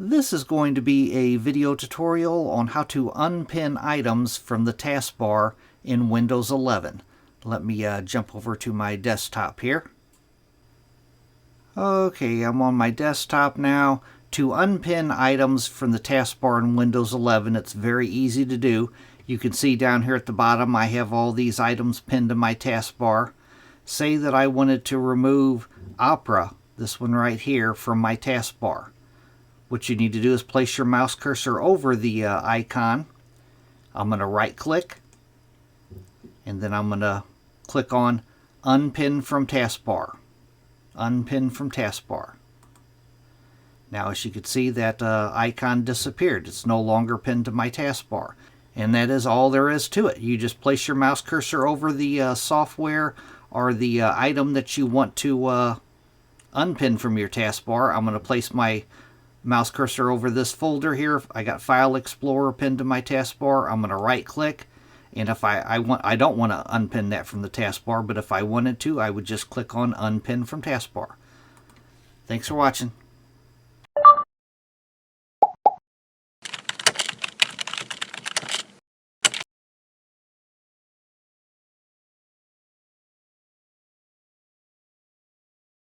This is going to be a video tutorial on how to unpin items from the taskbar in Windows 11. Let me jump over to my desktop here. Okay, I'm on my desktop now. To unpin items from the taskbar in Windows 11, it's very easy to do. You can see down here at the bottom I have all these items pinned to my taskbar. Say that I wanted to remove Opera, this one right here, from my taskbar. What you need to do is place your mouse cursor over the icon. I'm going to right click and then I'm going to click on Unpin from Taskbar. Unpin from Taskbar. Now as you can see, that icon disappeared. It's no longer pinned to my taskbar. And that is all there is to it. You just place your mouse cursor over the software or the item that you want to unpin from your taskbar. I'm going to place my mouse cursor over this folder here. I got File Explorer pinned to my taskbar. I'm going to right click, and if I don't want to unpin that from the taskbar, but if I wanted to, I would just click on Unpin from Taskbar. Thanks for watching.